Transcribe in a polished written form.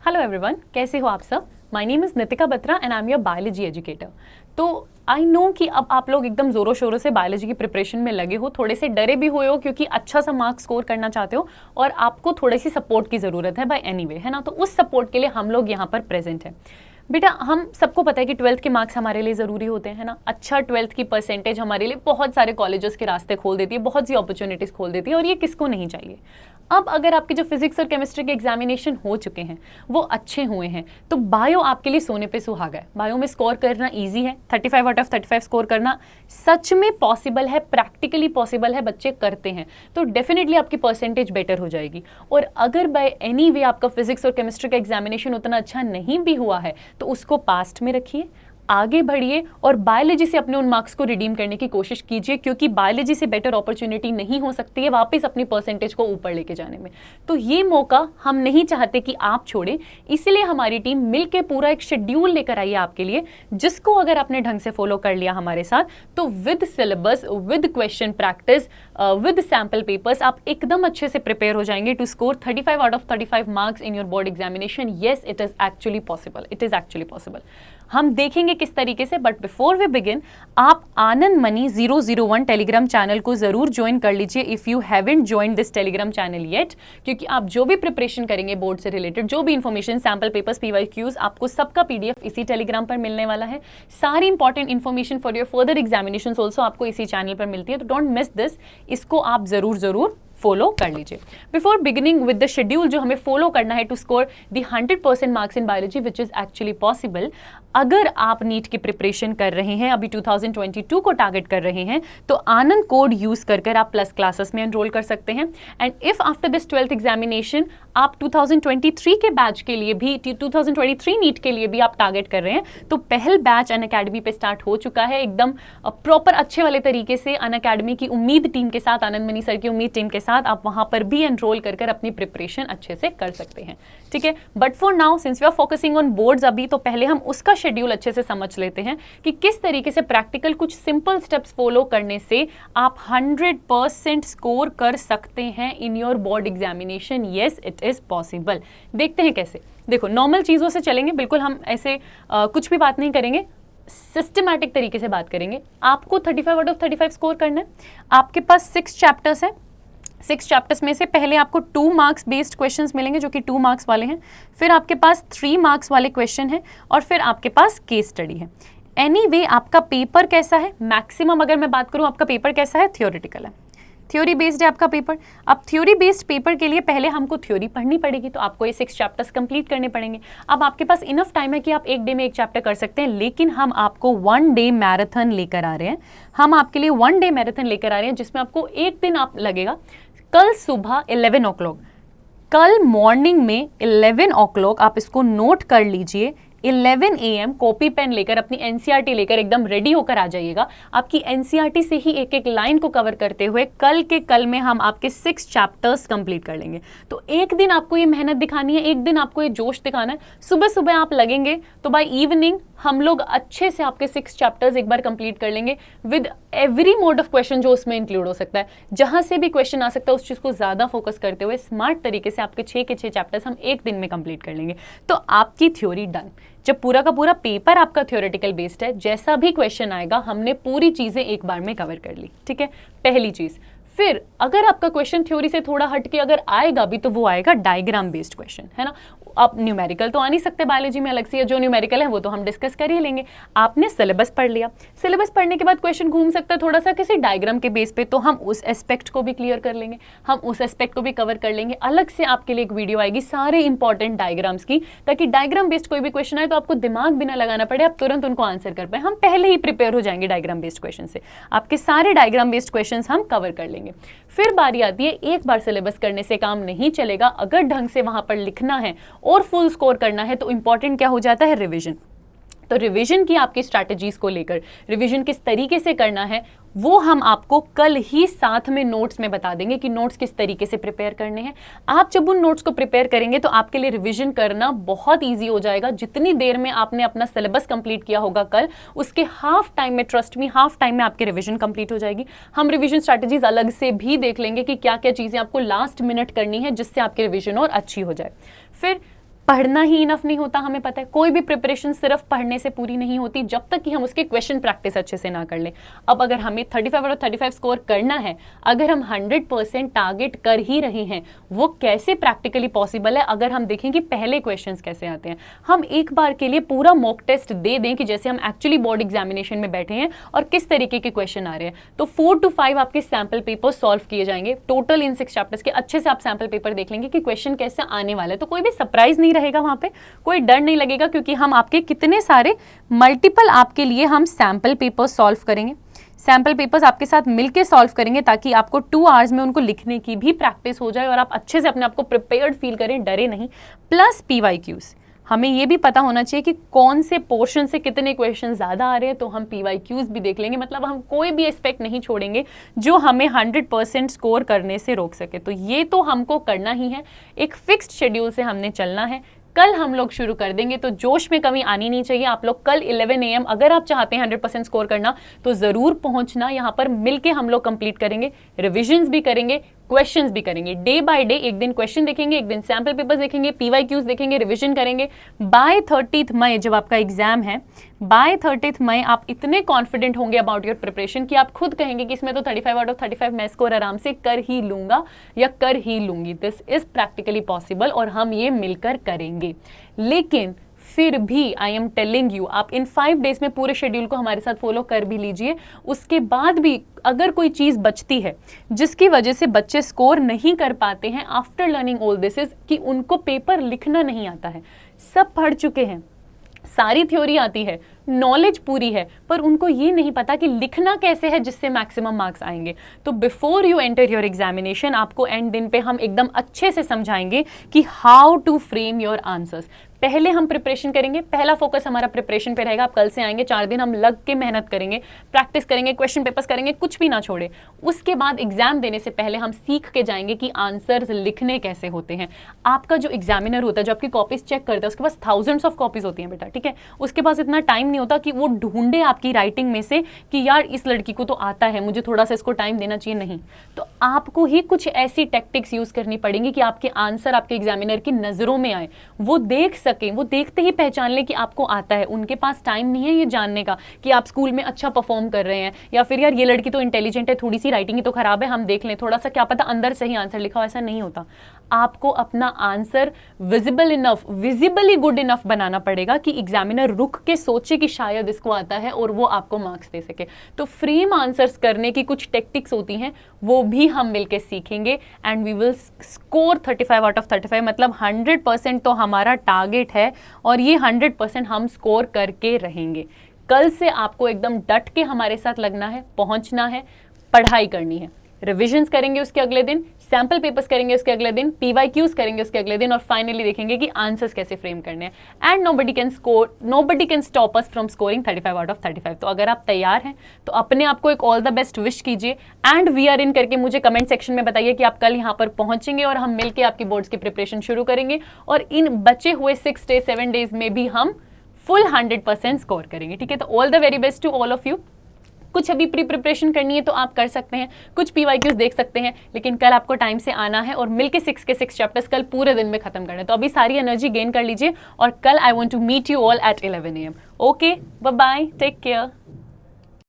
Hello everyone, कैसे हो आप सब। My name is Nitika Batra and I am your biology educator. तो आई नो कि अब आप लोग एकदम ज़ोरों शोरों से बायोलॉजी की प्रिपरेशन में लगे हो, थोड़े से डरे भी हुए हो क्योंकि अच्छा सा मार्क्स स्कोर करना चाहते हो और आपको थोड़ी सी सपोर्ट की ज़रूरत है बाय एनीवे, है ना। तो उस सपोर्ट के लिए हम लोग यहाँ पर प्रेजेंट हैं। बेटा, हम सबको पता है कि 12th के मार्क्स हमारे लिए ज़रूरी होते हैं, है ना। अच्छा 12th की परसेंटेज हमारे लिए बहुत सारे कॉलेजेस के रास्ते खोल देती है, बहुत सी अपॉर्चुनिटीज़ खोल देती है और ये किसको नहीं चाहिए। अब अगर आपके जो फिजिक्स और केमिस्ट्री के एग्जामिनेशन हो चुके हैं वो अच्छे हुए हैं तो बायो आपके लिए सोने पे सुहागा है। बायो में स्कोर करना इजी है, 35 आउट ऑफ 35 स्कोर करना सच में पॉसिबल है, प्रैक्टिकली पॉसिबल है, बच्चे करते हैं। तो डेफिनेटली आपकी परसेंटेज बेटर हो जाएगी। और अगर बाय एनी वे आपका फिजिक्स और केमिस्ट्री का एग्जामिनेशन उतना अच्छा नहीं भी हुआ है तो उसको पास्ट में रखिए, आगे बढ़िए और बायोलॉजी से अपने उन मार्क्स को रिडीम करने की कोशिश कीजिए, क्योंकि बायोलॉजी से बेटर अपॉर्चुनिटी नहीं हो सकती है वापस अपनी परसेंटेज को ऊपर लेके जाने में। तो ये मौका हम नहीं चाहते कि आप छोड़ें, इसलिए हमारी टीम मिलकर पूरा एक शेड्यूल लेकर आई है आपके लिए, जिसको अगर आपने ढंग से फॉलो कर लिया हमारे साथ तो with syllabus, with question practice, with sample papers आप एकदम अच्छे से प्रिपेयर हो जाएंगे to score 35 out of 35 marks in your board examination. Yes, it is actually possible, it is actually possible. हम देखेंगे किस तरीके से, बट बिफोर वी बिगिन आप आनंद मनी 001 टेलीग्राम चैनल को जरूर ज्वाइन कर लीजिए if you haven't join this Telegram channel yet, क्योंकि आप जो भी प्रिपरेशन करेंगे बोर्ड से रिलेटेड, जो भी इंफॉर्मेशन, सैम्पल पेपर्स, पीवाईक्यूज, आपको सबका पीडीएफ इसी टेलीग्राम पर मिलने वाला है। सारी important information for your further examination also आपको इसी चैनल पर मिलती है, तो डोंट मिस दिस, इसको आप जरूर फॉलो कर लीजिए। Before beginning with the schedule जो हमें फॉलो करना है to score the 100% marks in biology which is actually possible. अगर आप नीट की प्रिपरेशन कर रहे हैं, अभी 2022 को टारगेट कर रहे हैं, तो आनंद कोड यूज कर आप प्लस क्लासेस में एनरोल कर सकते हैं। And if after this 12th examination आप 2023 के बैच के लिए भी, 2023 नीट के लिए भी आप टारगेट कर रहे हैं, तो पहल बैच अनअकैडमी पे स्टार्ट हो चुका है एकदम प्रॉपर अच्छे वाले तरीके से। अनअकैडमी की उम्मीद टीम के साथ, आनंद मनी सर की उम्मीद टीम के साथ आप वहां पर भी एनरोल कर अपनी प्रिपरेशन अच्छे से कर सकते हैं, ठीक है। But for now since we are focusing on boards अभी, तो पहले हम उसका शेड्यूल अच्छे से समझ लेते हैं कि किस तरीके से प्रैक्टिकल कुछ सिंपल स्टेप्स फॉलो करने से आप 100% स्कोर कर सकते हैं इन your board examination. Yes, it is possible. देखते हैं कैसे। देखो, नॉर्मल चीजों से चलेंगे, बिल्कुल हम ऐसे कुछ भी बात नहीं करेंगे, सिस्टमैटिक तरीके से बात करेंगे। आपको 35 आउट ऑफ 35 स्कोर करना है। आपके पास 6 चैप्टर्स हैं। 6 चैप्टर्स में से पहले आपको 2 मार्क्स बेस्ड क्वेश्चंस मिलेंगे जो कि 2 मार्क्स वाले हैं, फिर आपके पास 3 मार्क्स वाले क्वेश्चन हैं और फिर आपके पास केस स्टडी है। एनीवे, आपका पेपर कैसा है, मैक्सिमम अगर मैं बात करूं आपका पेपर कैसा है, थियोरेटिकल है, थ्योरी बेस्ड है आपका पेपर। अब थ्योरी बेस्ड पेपर के लिए पहले हमको थ्योरी पढ़नी पड़ेगी, तो आपको ये 6 चैप्टर्स कंप्लीट करने पड़ेंगे। अब आपके पास इनफ टाइम है कि आप एक डे में एक चैप्टर कर सकते हैं, लेकिन हम आपको 1 डे मैराथन लेकर आ रहे हैं। हम आपके लिए 1 डे मैराथन लेकर आ रहे हैं जिसमें आपको एक दिन आप लगेगा। कल सुबह 11 o'clock, कल मॉर्निंग में 11 o'clock, आप इसको नोट कर लीजिए। 11 AM कॉपी पेन लेकर, अपनी एनसीईआरटी लेकर एकदम रेडी होकर आ जाइएगा। आपकी एनसीईआरटी से ही एक एक लाइन को कवर करते हुए कल में हम आपके 6 चैप्टर्स कंप्लीट कर लेंगे। तो एक दिन आपको ये मेहनत दिखानी है, एक दिन आपको ये जोश दिखाना है। सुबह सुबह आप लगेंगे तो बाय इवनिंग हम लोग अच्छे से आपके 6 चैप्टर्स एक बार कंप्लीट कर लेंगे with every mode of question जो उसमें इंक्लूड हो सकता है। जहां से भी क्वेश्चन आ सकता है उस चीज को ज्यादा फोकस करते हुए स्मार्ट तरीके से आपके 6 के 6 चैप्टर्स हम एक दिन में कंप्लीट कर लेंगे। तो आपकी थ्योरी डन। जब पूरा का पूरा पेपर आपका थ्योरेटिकल बेस्ड है, जैसा भी क्वेश्चन आएगा हमने पूरी चीजें एक बार में कवर कर ली, ठीक है, पहली चीज। फिर अगर आपका क्वेश्चन थ्योरी से थोड़ा हटके अगर आएगा भी तो वो आएगा डायग्राम बेस्ड क्वेश्चन, है ना। आप न्यूमेरिकल तो आ नहीं सकते बायोलॉजी में अलग से, जो न्यूमेरिकल है वो तो हम डिस्कस कर ही लेंगे। आपने सिलेबस पढ़ लिया, सिलेबस पढ़ने के बाद क्वेश्चन घूम सकता है थोड़ा सा किसी डायग्राम के बेस पे, तो हम उस एस्पेक्ट को भी क्लियर कर लेंगे, हम उस एस्पेक्ट को भी कवर कर लेंगे। अलग से आपके लिए एक वीडियो आएगी सारे इंपॉर्टेंट डायग्राम्स की, ताकि डायग्राम बेस्ड कोई भी क्वेश्चन आए तो आपको दिमाग भी ना लगाना पड़े, आप तुरंत उनको आंसर कर पाए। हम पहले ही प्रिपेयर हो जाएंगे डायग्राम बेस्ड क्वेश्चन से, आपके सारे डायग्राम बेस्ड क्वेश्चन हम कवर कर लेंगे। फिर बारी आती है, एक बार सिलेबस करने से काम नहीं चलेगा, अगर ढंग से वहां पर लिखना है और फुल स्कोर करना है तो इंपॉर्टेंट क्या हो जाता है, रिवीजन। तो रिवीजन की आपकी स्ट्रैटेजीज को लेकर, रिवीजन किस तरीके से करना है वो हम आपको कल ही साथ में नोट्स में बता देंगे कि नोट्स किस तरीके से प्रिपेयर करने हैं। आप जब उन नोट्स को प्रिपेयर करेंगे तो आपके लिए रिवीजन करना बहुत इजी हो जाएगा। जितनी देर में आपने अपना सिलेबस कंप्लीट किया होगा कल, उसके हाफ टाइम में, ट्रस्ट मी, हाफ टाइम में आपकी रिवीजन कंप्लीट हो जाएगी। हम रिवीजन स्ट्रैटेजीज अलग से भी देख लेंगे कि क्या क्या चीजें आपको लास्ट मिनट करनी है जिससे आपकी रिवीजन और अच्छी हो जाए। फिर पढ़ना ही इनफ नहीं होता, हमें पता है। कोई भी प्रिपरेशन सिर्फ पढ़ने से पूरी नहीं होती जब तक कि हम उसके क्वेश्चन प्रैक्टिस अच्छे से ना कर लें। अब अगर हमें 35 आउट ऑफ 35 स्कोर करना है, अगर हम 100% टारगेट कर ही रहे हैं, वो कैसे प्रैक्टिकली पॉसिबल है अगर हम देखें कि पहले क्वेश्चंस कैसे आते हैं। हम एक बार के लिए पूरा मॉक टेस्ट दे दें कि जैसे हम एक्चुअली बोर्ड एग्जामिनेशन में बैठे हैं और किस तरीके के क्वेश्चन आ रहे हैं, तो 4 to 5 आपके सैंपल पेपर सॉल्व किए जाएंगे टोटल इन 6 चैप्टर्स के। अच्छे से आप सैंपल पेपर देख लेंगे कि क्वेश्चन कैसे आने वाला है, तो कोई भी सरप्राइज नहीं रहेगा वहां पे, कोई डर नहीं लगेगा, क्योंकि हम आपके कितने सारे मल्टीपल आपके लिए हम सैंपल पेपर सॉल्व करेंगे। सैंपल पेपर्स आपके साथ मिलके सॉल्व करेंगे ताकि आपको 2 आवर्स में उनको लिखने की भी प्रैक्टिस हो जाए और आप अच्छे से अपने आप को प्रिपेयर्ड फील करें, डरे नहीं। प्लस PYQs, हमें ये भी पता होना चाहिए कि कौन से पोर्शन से कितने क्वेश्चन ज़्यादा आ रहे हैं, तो हम PYQs भी देख लेंगे। मतलब हम कोई भी एस्पेक्ट नहीं छोड़ेंगे जो हमें 100% स्कोर करने से रोक सके। तो ये तो हमको करना ही है, एक फिक्स्ड शेड्यूल से हमने चलना है। कल हम लोग शुरू कर देंगे, तो जोश में कमी आनी नहीं चाहिए। आप लोग कल 11 AM अगर आप चाहते हैं 100% स्कोर करना तो ज़रूर पहुंचना। यहाँ पर मिलके हम लोग कंप्लीट करेंगे, रिविजन्स भी करेंगे, क्वेश्चंस भी करेंगे, डे बाय डे। एक दिन क्वेश्चन देखेंगे, एक दिन सैंपल पेपर्स देखेंगे, PYQs देखेंगे, रिविजन करेंगे। बाय 30 मई जब आपका एग्जाम है, बाय 30 मई आप इतने कॉन्फिडेंट होंगे अबाउट योर प्रिपरेशन कि आप खुद कहेंगे कि इसमें तो 35 आउट ऑफ 35 मैं स्कोर आराम से कर ही लूंगा या कर ही लूंगी। दिस इज प्रैक्टिकली पॉसिबल और हम ये मिलकर करेंगे। लेकिन फिर भी आई एम टेलिंग यू, आप इन 5 डेज में पूरे शेड्यूल को हमारे साथ फॉलो कर भी लीजिए। उसके बाद भी अगर कोई चीज़ बचती है जिसकी वजह से बच्चे स्कोर नहीं कर पाते हैं after learning all this is कि उनको पेपर लिखना नहीं आता है। सब पढ़ चुके हैं, सारी थ्योरी आती है, नॉलेज पूरी है, पर उनको ये नहीं पता कि लिखना कैसे है जिससे मैक्सिमम मार्क्स आएंगे। तो before you enter your examination आपको एंड दिन पे हम एकदम अच्छे से समझाएंगे कि how to frame your answers. पहले हम प्रिपरेशन करेंगे, पहला फोकस हमारा प्रिपरेशन पे रहेगा। आप कल से आएंगे, 4 दिन हम लग के मेहनत करेंगे, प्रैक्टिस करेंगे, क्वेश्चन पेपर्स करेंगे, कुछ भी ना छोड़े। उसके बाद एग्जाम देने से पहले हम सीख के जाएंगे कि आंसर्स लिखने कैसे होते हैं। आपका जो एग्जामिनर होता है, जो आपकी कॉपीज चेक करता है, उसके पास थाउजेंड्स ऑफ कॉपीज होती हैं बेटा, ठीक है। उसके पास इतना टाइम नहीं होता कि वो ढूंढे आपकी राइटिंग में से कि यार इस लड़की को तो आता है, मुझे थोड़ा सा इसको टाइम देना चाहिए। नहीं, तो आपको ही कुछ ऐसी टैक्टिक्स यूज करनी पड़ेंगी कि आपके आंसर आपके एग्जामिनर की नजरों में आए, वो देख सकें, वो देखते ही पहचान ले कि आपको आता है। उनके पास टाइम नहीं है ये जानने का कि आप स्कूल में अच्छा परफॉर्म कर रहे हैं या फिर यार ये लड़की तो इंटेलिजेंट है, थोड़ी सी राइटिंग ही तो खराब है, हम देख लें थोड़ा सा, क्या पता अंदर सही आंसर लिखा हो। ऐसा नहीं होता। आपको अपना answer visible enough, visibly good enough बनाना पड़ेगा कि एग्जामिनर रुक के सोचे कि शायद इसको आता है और वो आपको मार्क्स दे सके। तो फ्रेम आंसर्स करने की कुछ टेक्टिक्स होती हैं, वो भी हम मिलकर सीखेंगे and we will score 35 out of 35। मतलब 100% तो हमारा टारगेट है और ये 100% हम स्कोर करके रहेंगे। कल से आपको एकदम डट के हमारे साथ लगना है, पहुंचना है, पढ़ाई करनी है। रिविजन्स करेंगे उसके अगले दिन, सैंपल पेपर्स करेंगे उसके अगले दिन, PYQs करेंगे उसके अगले दिन और फाइनली देखेंगे कि आंसर्स कैसे फ्रेम करने हैं। And nobody can stop us from scoring 35 out of 35। तो अगर आप तैयार हैं तो अपने आप को एक ऑल द बेस्ट विश कीजिए एंड वी आर इन करके मुझे कमेंट सेक्शन में बताइए कि आप कल यहाँ पर पहुंचेंगे और हम मिलकर आपकी बोर्ड्स की प्रिपरेशन शुरू करेंगे और इन बचे हुए 6 डेज 7 डेज में भी हम फुल 100% स्कोर करेंगे। ठीक है, तो all the very best to all of you. कुछ अभी प्री प्रिपरेशन करनी है तो आप कर सकते हैं, कुछ PYQs देख सकते हैं, लेकिन कल आपको टाइम से आना है और मिलके 6 के 6 चैप्टर्स कल पूरे दिन में खत्म करना है। तो अभी सारी एनर्जी गेन कर लीजिए और कल I want to meet you all at 11 AM। Okay, bye bye, take care.